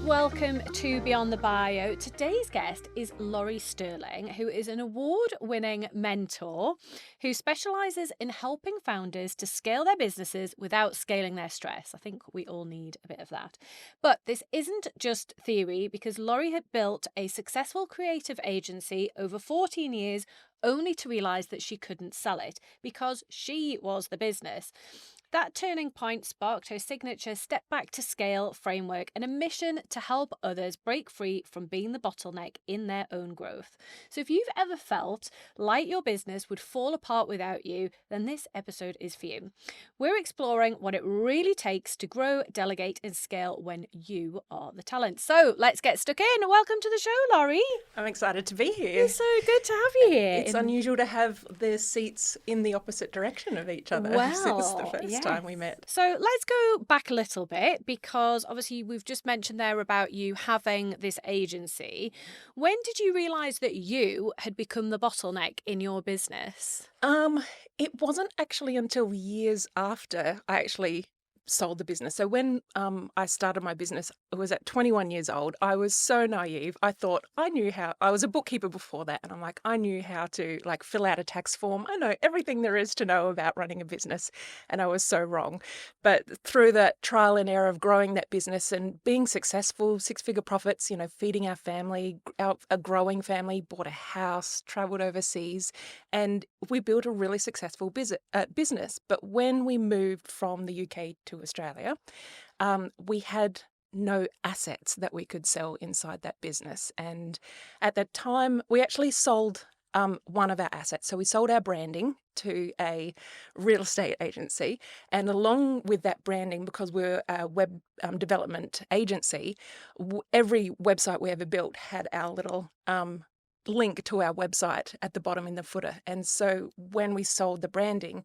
welcome to Beyond the Bio. Today's guest is Laurie Stirling, who is an award-winning mentor who specialises in helping founders to scale their businesses without scaling their stress. I think we all need a bit of that. But this isn't just theory, because Laurie had built a successful creative agency over 14 years only to realise that she couldn't sell it because she was the business. That turning point sparked her signature Step Back to Scale framework and a mission to help others break free from being the bottleneck in their own growth. So if you've ever felt like your business would fall apart without you, then this episode is for you. We're exploring what it really takes to grow, delegate, and scale when you are the talent. So let's get stuck in. Welcome to the show, Laurie. I'm excited to be here. It's so good to have you here. It's unusual to have the seats in the opposite direction of each other since the first time we met. So let's go back a little bit, because obviously we've just mentioned there about you having this agency. When did you realise that you had become the bottleneck in your business? It wasn't actually until years after I actually sold the business. So when I started my business, I was at 21 years old. I was so naive. I thought I knew how. I was a bookkeeper before that, and I'm like, I knew how to fill out a tax form. I know everything there is to know about running a business, and I was so wrong. But through that trial and error of growing that business and being successful, six-figure profits, feeding our family, a growing family, bought a house, traveled overseas, and we built a really successful business. But when we moved from the UK to Australia, we had no assets that we could sell inside that business. And at that time, we actually sold one of our assets. So we sold our branding to a real estate agency. And along with that branding, because we're a web development agency, every website we ever built had our little link to our website at the bottom in the footer. And so when we sold the branding,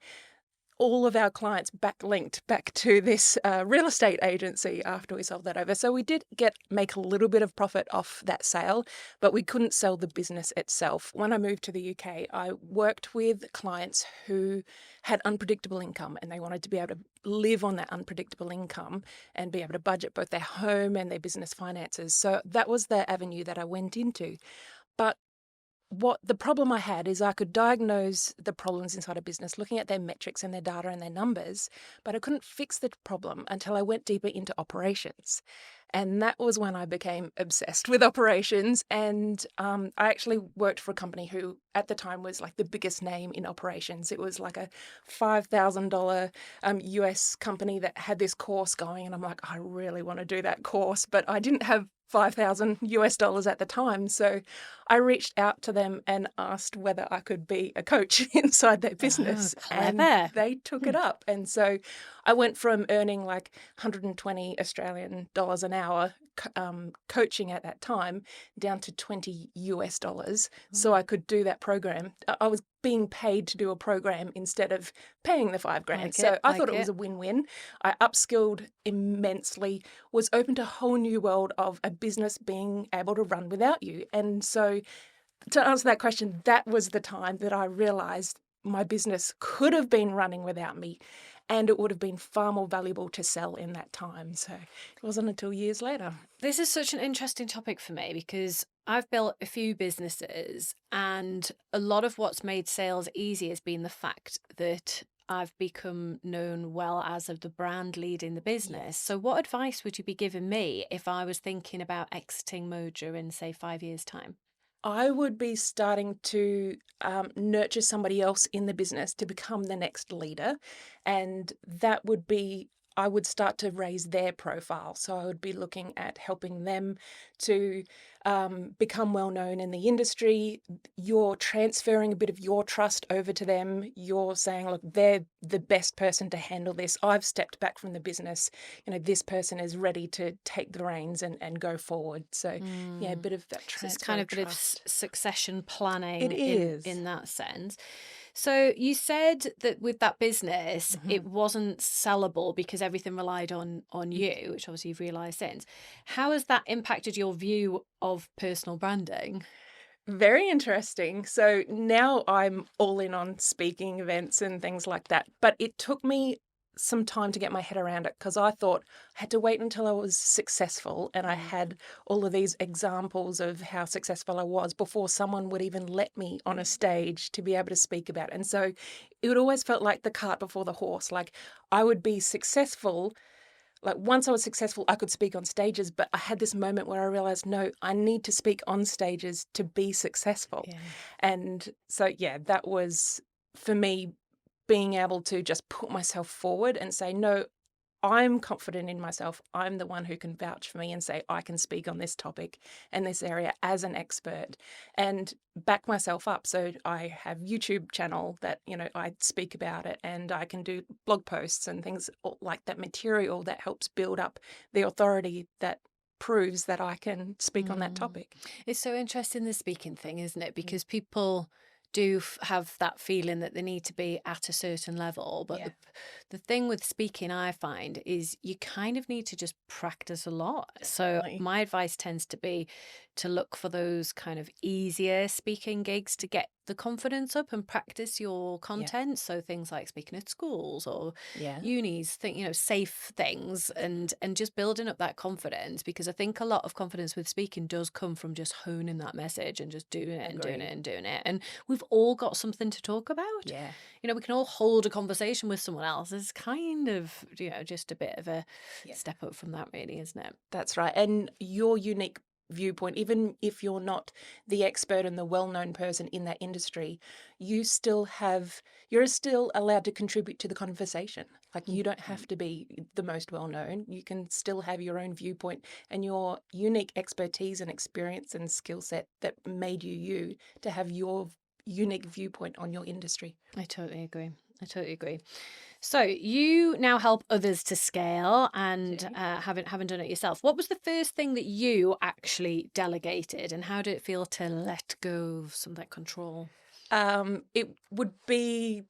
all of our clients backlinked back to this real estate agency after we sold that over. So we did make a little bit of profit off that sale, but we couldn't sell the business itself. When I moved to the UK, I worked with clients who had unpredictable income, and they wanted to be able to live on that unpredictable income and be able to budget both their home and their business finances. So that was the avenue that I went into. But what the problem I had is I could diagnose the problems inside a business looking at their metrics and their data and their numbers, but I couldn't fix the problem until I went deeper into operations. And that was when I became obsessed with operations. And I actually worked for a company who at the time was the biggest name in operations. It was like a $5,000 US company that had this course going. And I'm like, I really want to do that course, but I didn't have $5,000 US at the time. So I reached out to them and asked whether I could be a coach inside their business. And they took it up. And so I went from earning 120 Australian dollars an hour coaching at that time down to $20 US. So I could do that program. I was being paid to do a program instead of paying the $5,000. So I thought it was a win-win. I upskilled immensely, was open to a whole new world of a business being able to run without you. And so to answer that question, that was the time that I realized my business could have been running without me, and it would have been far more valuable to sell in that time. So it wasn't until years later. This is such an interesting topic for me, because I've built a few businesses, and a lot of what's made sales easy has been the fact that I've become known well as the brand leading the business. So what advice would you be giving me if I was thinking about exiting Moja in, say, 5 years' time? I would be starting to nurture somebody else in the business to become the next leader. And that would be, I would start to raise their profile. So I would be looking at helping them to become well known in the industry. You're transferring a bit of your trust over to them. You're saying, look, they're the best person to handle this. I've stepped back from the business. This person is ready to take the reins and go forward. So yeah, a bit of that transfer. So it's kind of a bit of succession planning. It is. In that sense. So you said that with that business, it wasn't sellable because everything relied on you, which obviously you've realised since. How has that impacted your view of personal branding? Very interesting. So now I'm all in on speaking events and things like that. But it took me some time to get my head around it, because I thought I had to wait until I was successful and I Mm. had all of these examples of how successful I was before someone would even let me on a stage to be able to speak about it. And so it would always felt like the cart before the horse. Like I would be successful. Like once I was successful, I could speak on stages, but I had this moment where I realized, no, I need to speak on stages to be successful. Yeah. And so, yeah, that was for me being able to just put myself forward and say, no, I'm confident in myself. I'm the one who can vouch for me and say, I can speak on this topic and this area as an expert and back myself up. So I have YouTube channel that, I speak about it, and I can do blog posts and things like that, material that helps build up the authority that proves that I can speak on that Mm. topic. It's so interesting, the speaking thing, isn't it? Because people do have that feeling that they need to be at a certain level. But Yeah, the thing with speaking, I find, is you kind of need to just practice a lot. So definitely. my advice tends to be to look for those kind of easier speaking gigs to get the confidence up and practice your Yeah, content. So things like speaking at schools or yeah, unis, safe things, and just building up that confidence, because I think a lot of confidence with speaking does come from just honing that message and just doing it and doing it agreed. and doing it. And we've all got something to talk about. Yeah, We can all hold a conversation with someone else. It's kind of, just a bit of a yeah. step up from that, really, isn't it? That's right. And your unique viewpoint, even if you're not the expert and the well-known person in that industry, you're still allowed to contribute to the conversation. Like you don't have to be the most well-known. You can still have your own viewpoint and your unique expertise and experience and skill set that made you you to have your unique viewpoint on your industry. I totally agree. I totally agree. So you now help others to scale, and Do. haven't done it yourself. What was the first thing that you actually delegated, and how did it feel to let go of some of that control? It would be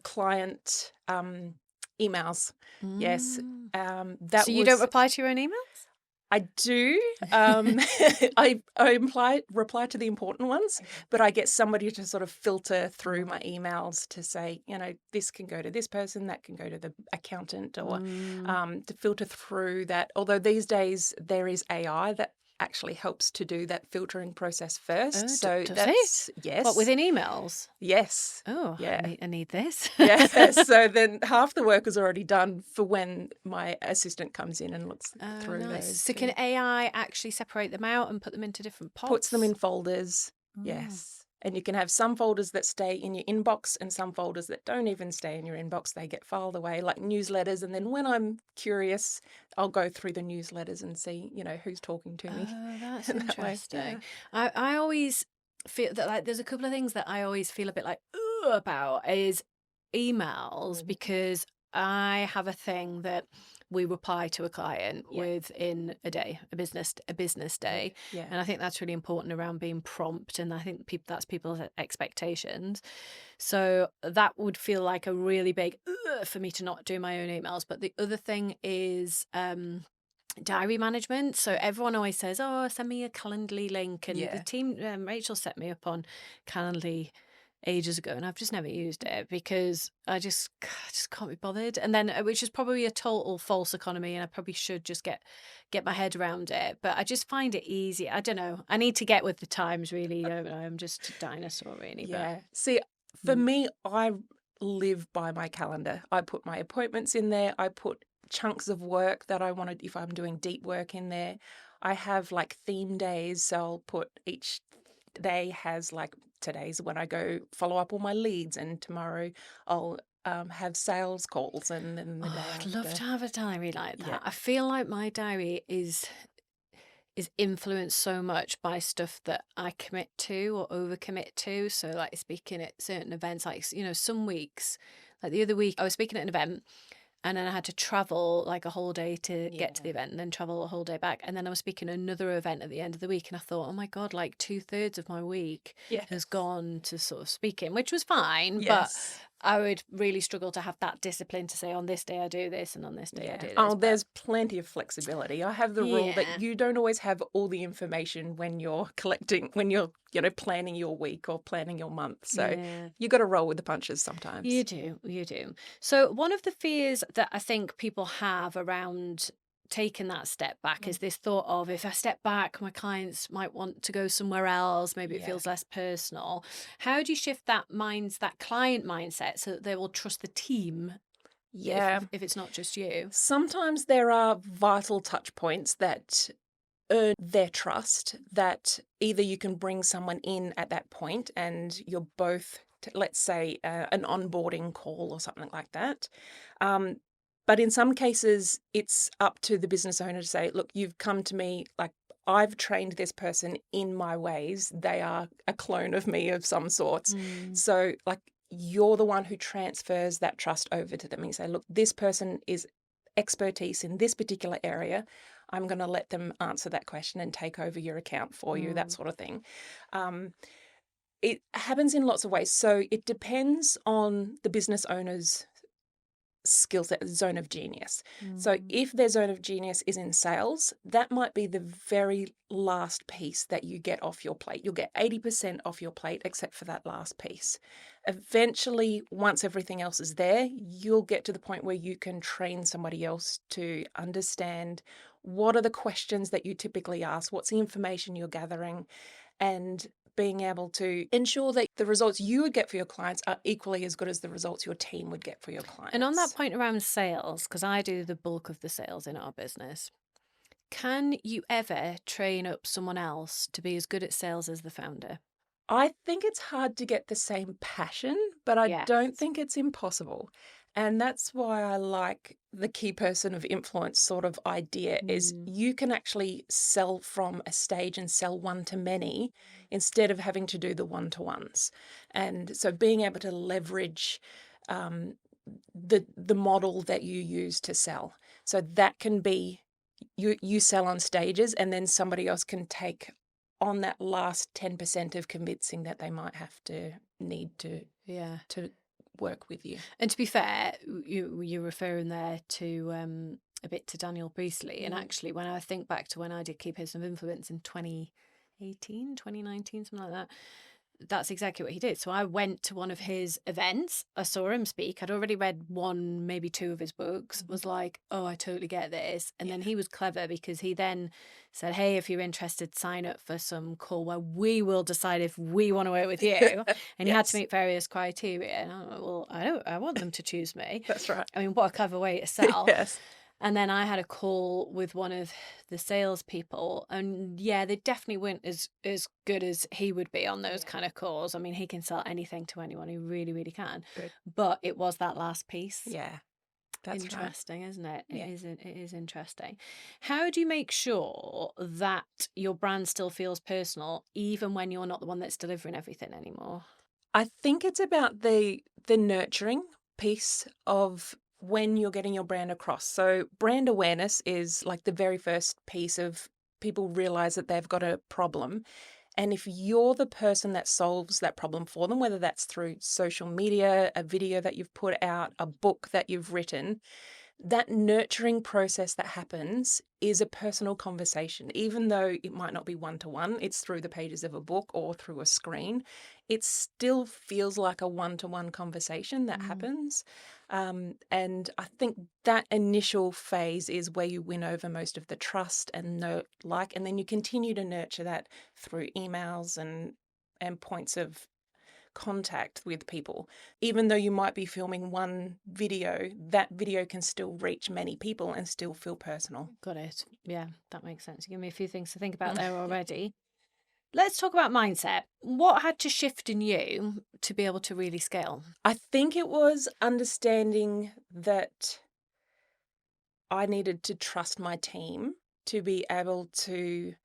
client emails. Yes, Mm. that So you don't was. reply to your own emails? I do. I reply to the important ones, but I get somebody to sort of filter through my emails to say, this can go to this person, that can go to the accountant, or Mm. to filter through that. Although these days there is AI that actually helps to do that filtering process first. Oh, So does that's it? What, yes, within emails? yes, Oh, yeah. I need this. Yeah, so then half the work is already done for when my assistant comes in and looks Oh, through nice. those So can too. AI actually separate them out and put them into different Puts them in pots? folders, Oh. yes. And you can have some folders that stay in your inbox and some folders that don't even stay in your inbox. They get filed away like newsletters. And then when I'm curious, I'll go through the newsletters and see, who's talking to me Oh, that's in that way. interesting. Yeah. I always feel that, like, there's a couple of things that I always feel a bit like "Ugh," about is emails, Mm. because I have a thing that we reply to a client Yeah. within a day, a business day, Yeah. and I think that's really important around being prompt, and I think that's people's expectations. So that would feel like a really big "Ugh" for me to not do my own emails. But the other thing is diary management. So everyone always says, "Oh, send me a Calendly link," and the Yeah. team, Rachel set me up on Calendly ages ago, and I've just never used it because I just can't be bothered. And then, which is probably a total false economy, and I probably should just get my head around it. But I just find it easy. I don't know. I need to get with the times, really. I'm just a dinosaur, really. But Yeah. See, for mm, me, I live by my calendar. I put my appointments in there. I put chunks of work that I wanted, if I'm doing deep work in there. I have like theme days. So I'll put each day has like today's when I go follow up all my leads, and tomorrow I'll have sales calls, and then the day oh, I'd love after. to have a diary like Yeah. that. I feel like my diary is influenced so much by stuff that I commit to or overcommit to. So, like, speaking at certain events, like, some weeks, like the other week, I was speaking at an event, and then I had to travel like a whole day to get to Yeah. the event and then travel a whole day back. And then I was speaking at another event at the end of the week, and I thought, oh my God, like 2/3 of my week has Yes. gone to sort of speaking, which was fine. But Yes. I would really struggle to have that discipline to say on this day I do this and on this day I Yeah. do this. Oh, But there's plenty of flexibility. I have the rule that yeah, you don't always have all the information when you're planning your week or planning your month. So yeah. you got to roll with the punches sometimes. You do, you do. So, one of the fears that I think people have around taking that step back Mm. is this thought of if I step back, my clients might want to go somewhere else. Maybe it Yeah. feels less personal. How do you shift that client mindset so that they will trust the team Yeah. if it's not just you? Sometimes there are vital touch points that earn their trust, that either you can bring someone in at that point and you're both, let's say, an onboarding call or something like that. Um, but in some cases, it's up to the business owner to say, look, you've come to me, like, I've trained this person in my ways. They are a clone of me of some sorts. Mm, So, like, you're the one who transfers that trust over to them. And you say, look, this person is expertise in this particular area. I'm going to let them answer that question and take over your account for you, that mm, sort of thing. Um, it happens in lots of ways. So it depends on the business owner's skill set, zone of genius. So mm, if their zone of genius is in sales, that might be the very last piece that you get off your plate. You'll get 80% off your plate except for that last piece. Eventually, once everything else is there, you'll get to the point where you can train somebody else to understand what are the questions that you typically ask, what's the information you're gathering, and being able to ensure that the results you would get for your clients are equally as good as the results your team would get for your And on that clients. point around sales, because I do the bulk of the sales in our business, can you ever train up someone else to be as good at sales as the founder? I think it's hard to get the same passion, but I Yes. don't think it's impossible. And that's why I like the key person of influence sort of idea is Mm, you can actually sell from a stage and sell one to many instead of having to do the one-to-ones. And so being able to leverage um, the model that you use to sell. So that can be you sell on stages and then somebody else can take on that last 10% of convincing that they might have to need yeah. to work with you. And to be fair, you're referring there to a bit to Daniel Priestley. And Mm. actually, when I think back to when I did Key Person of Influence in 2018, 2019, something like that, that's exactly what he did. So I went to one of his events. I saw him speak. I'd already read one, maybe two of his books, Mhm. was like, oh, I totally get this. And Yeah. then he was clever because he then said, hey, if you're interested, sign up for some call where we will decide if we want to work with you. And he had to Yes, meet various criteria. And I'm like, well, I want them to choose me. that's right. I mean, what a clever way to sell. Yes. And then I had a call with one of the salespeople, and yeah, they definitely weren't as good as he would be on those Yeah. kind of calls. I mean, he can sell anything to anyone, he really, really can. Good. But it was that last piece. Yeah, that's right. Interesting, isn't it? Yeah. It is interesting. How do you make sure that your brand still feels personal, even when you're not the one that's delivering everything anymore? I think it's about the nurturing piece of when you're getting your brand across. So brand awareness is like the very first piece of people realize that they've got a problem. And if you're the person that solves that problem for them, whether that's through social media, a video that you've put out, a book that you've written, that nurturing process that happens is a personal conversation. Even though it might not be one to one, it's through the pages of a book or through a screen, it still feels like a one to one conversation that Mm. happens. And I think that initial phase is where you win over most of the trust and and then you continue to nurture that through emails and points of contact with people. Even though you might be filming one video, that video can still reach many people and still feel personal. Got it. Yeah, that makes sense. You give me a few things to think about there already. Let's talk about mindset. What had to shift in you to be able to really scale? I think it was understanding that I needed to trust my team to be able to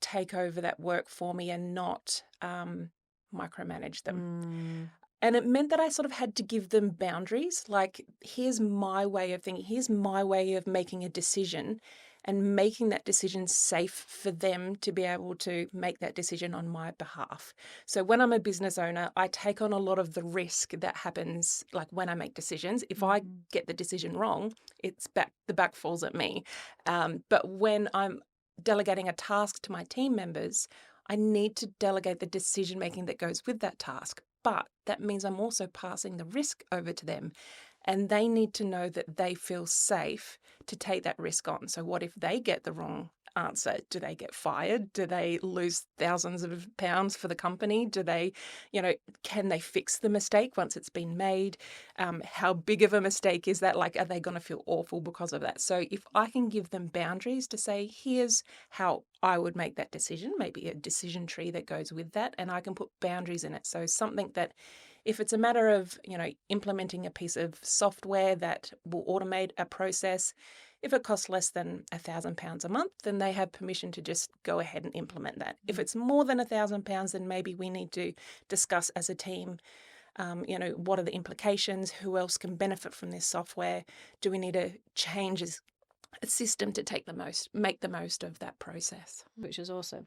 take over that work for me and not micromanage them. Mm, And it meant that I sort of had to give them boundaries. Like, here's my way of thinking, here's my way of making a decision. and making that decision safe for them to be able to make that decision on my behalf. So when I'm a business owner, I take on a lot of the risk that happens like when I make decisions. If I get the decision wrong, the buck falls at me. But when I'm delegating a task to my team members, I need to delegate the decision making that goes with that task. But that means I'm also passing the risk over to them. And they need to know that they feel safe to take that risk on. So what if they get the wrong answer? Do they get fired? Do they lose thousands of pounds for the company? Do they, can they fix the mistake once it's been made? How big of a mistake is that? Like, are they going to feel awful because of that? So if I can give them boundaries to say, here's how I would make that decision, maybe a decision tree that goes with that, and I can put boundaries in it. So something that if it's a matter of, implementing a piece of software that will automate a process, if it costs less than £1,000 a month, then they have permission to just go ahead and implement that. If it's more than £1,000, then maybe we need to discuss as a team, what are the implications? Who else can benefit from this software? Do we need to change a system to make the most of that process? Which is awesome.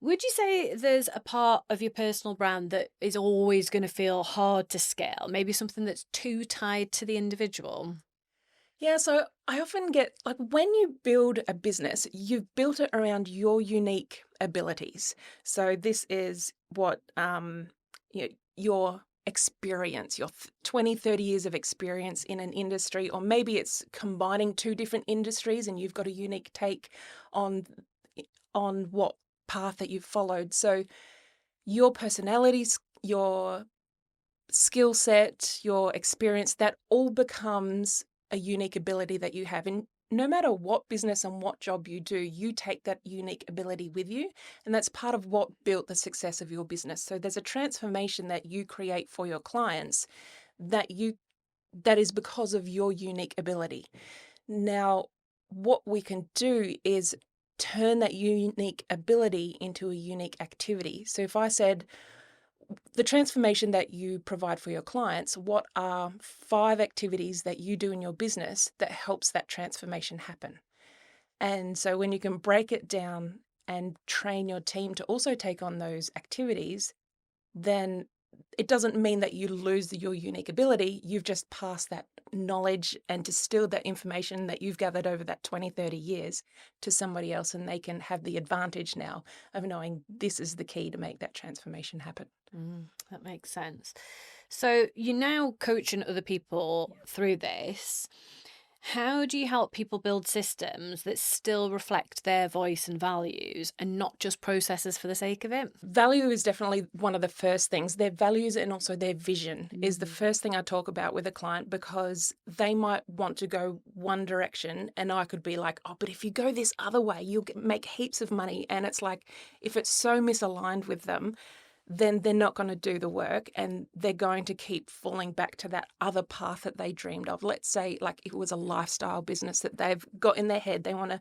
Would you say there's a part of your personal brand that is always going to feel hard to scale? Maybe something that's too tied to the individual? Yeah, so I often get like when you build a business, you've built it around your unique abilities. So this is what your experience, your 20, 30 years of experience in an industry, or maybe it's combining two different industries and you've got a unique take on what path that you've followed. So your personalities, your skill set, your experience, that all becomes a unique ability that you have. And no matter what business and what job you do, you take that unique ability with you. And that's part of what built the success of your business. So there's a transformation that you create for your clients that is because of your unique ability. Now, what we can do is turn that unique ability into a unique activity. So if I said, the transformation that you provide for your clients, what are 5 activities that you do in your business that helps that transformation happen? And so when you can break it down and train your team to also take on those activities, then it doesn't mean that you lose your unique ability. You've just passed that knowledge and distilled that information that you've gathered over that 20, 30 years to somebody else, and they can have the advantage now of knowing this is the key to make that transformation happen. That makes sense. So you're now coaching other people through this. How do you help people build systems that still reflect their voice and values and not just processes for the sake of it? Value is definitely one of the first things. Their values and also their vision is the first thing I talk about with a client, because they might want to go one direction and I could be like, oh, but if you go this other way, you'll make heaps of money. And it's like, if it's so misaligned with them, then they're not going to do the work and they're going to keep falling back to that other path that they dreamed of. Let's say like it was a lifestyle business that they've got in their head. They want to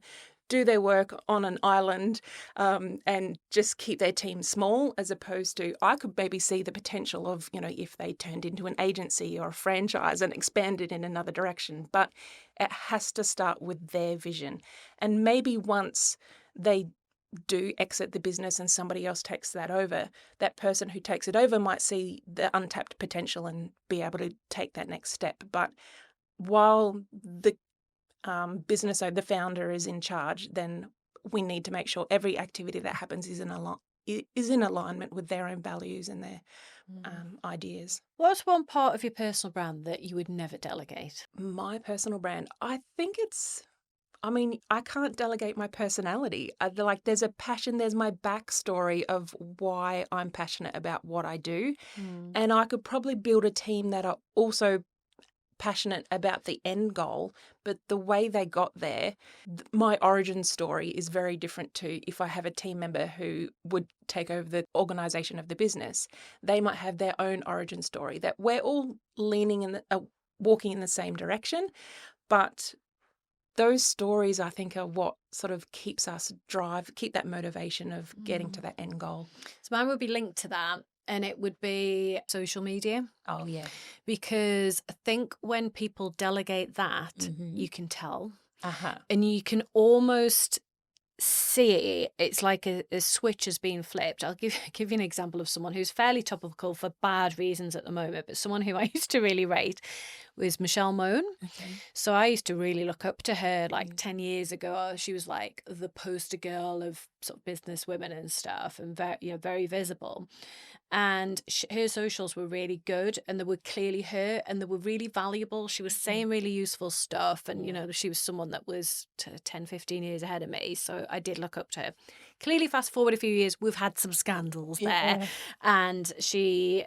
do their work on an island and just keep their team small, as opposed to I could maybe see the potential of, if they turned into an agency or a franchise and expanded in another direction. But it has to start with their vision. And maybe once they do exit the business and somebody else takes that over, that person who takes it over might see the untapped potential and be able to take that next step. But while the business owner, the founder, is in charge, then we need to make sure every activity that happens is in alignment with their own values and their ideas. What's one part of your personal brand that you would never delegate? My personal brand, I think I can't delegate my personality. There's a passion, there's my backstory of why I'm passionate about what I do. And I could probably build a team that are also passionate about the end goal, but the way they got there, my origin story is very different to if I have a team member who would take over the organization of the business. They might have their own origin story, that we're all walking in the same direction, but those stories, I think, are what sort of keep that motivation of getting to that end goal. So mine would be linked to that, and it would be social media. Oh, yeah. Because I think when people delegate that, you can tell. Uh-huh. And you can almost see it's like a switch has been flipped. I'll give you an example of someone who's fairly topical for bad reasons at the moment, but someone who I used to really rate was Michelle Mone. Okay. So I used to really look up to her like 10 years ago. She was like the poster girl of sort of business women and stuff, and very visible. And her socials were really good, and they were clearly her, and they were really valuable. She was saying really useful stuff, and she was someone that was 10, 15 years ahead of me, so I did look up to her. Clearly, fast forward a few years, we've had some scandals there, and she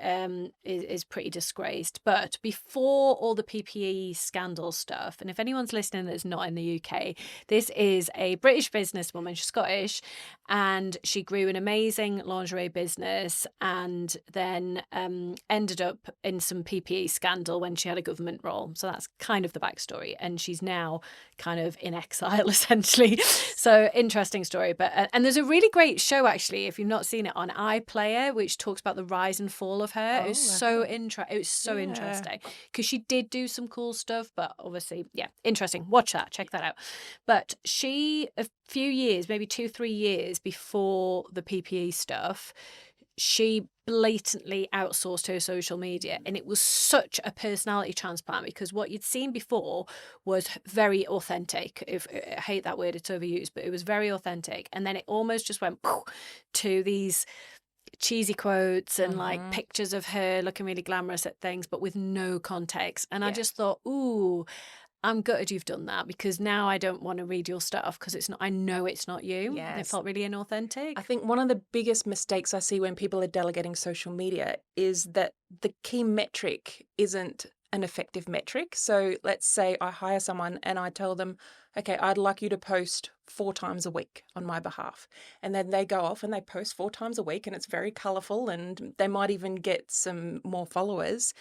is pretty disgraced. But before all the PPE scandal stuff, and if anyone's listening that's not in the UK, this is a British businesswoman. She's Scottish, and she grew an amazing lingerie business, and then ended up in some PPE scandal when she had a government role. So that's kind of the backstory, and she's now kind of in exile essentially. So interesting story. But and there's a really great show actually, if you've not seen it, on iPlayer, which talks about the rise and fall of her. It was so interesting because she did do some cool stuff, but obviously, interesting. Watch that, check that out. But she, a few years, maybe 2-3 years before the PPE stuff, she blatantly outsourced her social media, and it was such a personality transplant because what you'd seen before was very authentic. I hate that word, it's overused, but it was very authentic, and then it almost just went to these cheesy quotes and like pictures of her looking really glamorous at things, but with no context. And I just thought, ooh, I'm gutted you've done that, because now I don't want to read your stuff because it's not. I know it's not you. Yes. It felt really inauthentic. I think one of the biggest mistakes I see when people are delegating social media is that the key metric isn't an effective metric. So let's say I hire someone and I tell them, okay, I'd like you to post 4 times a week on my behalf. And then they go off and they post 4 times a week, and it's very colourful, and they might even get some more followers.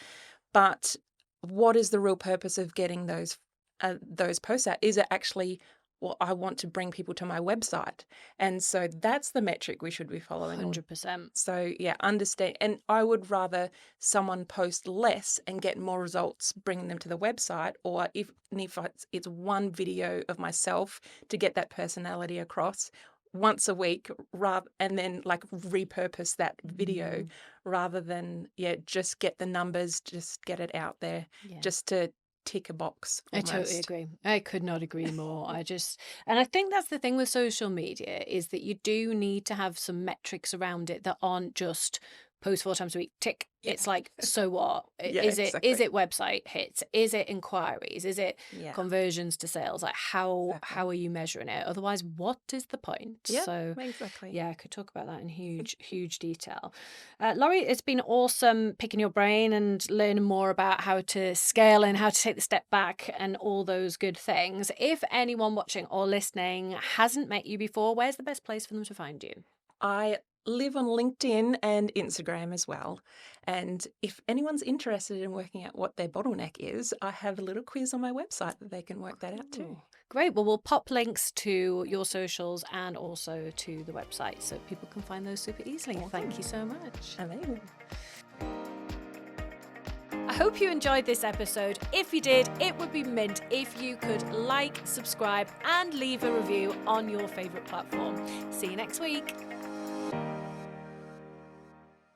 But what is the real purpose of getting those posts out? Is it actually, well, I want to bring people to my website? And so that's the metric we should be following. 100%. So understand. And I would rather someone post less and get more results bringing them to the website, or if it's one video of myself to get that personality across once a week, and then like repurpose that video rather than just get the numbers, just get it out there, just to tick a box almost. I totally agree. I could not agree more. And I think that's the thing with social media, is that you do need to have some metrics around it that aren't just post 4 times a week, tick. It's like, so what? Is it website hits? Is it inquiries? Is it conversions to sales? Like how are you measuring it? Otherwise, what is the point? So exactly. I could talk about that in huge detail. Laurie, it's been awesome picking your brain and learning more about how to scale and how to take the step back and all those good things. If anyone watching or listening hasn't met you before, where's the best place for them to find you? I live on LinkedIn and Instagram as well. And if anyone's interested in working out what their bottleneck is, I have a little quiz on my website that they can work that out too. Great. Well, we'll pop links to your socials and also to the website so people can find those super easily. Awesome. Thank you so much. Amazing. I hope you enjoyed this episode. If you did, it would be mint if you could like, subscribe, and leave a review on your favourite platform. See you next week.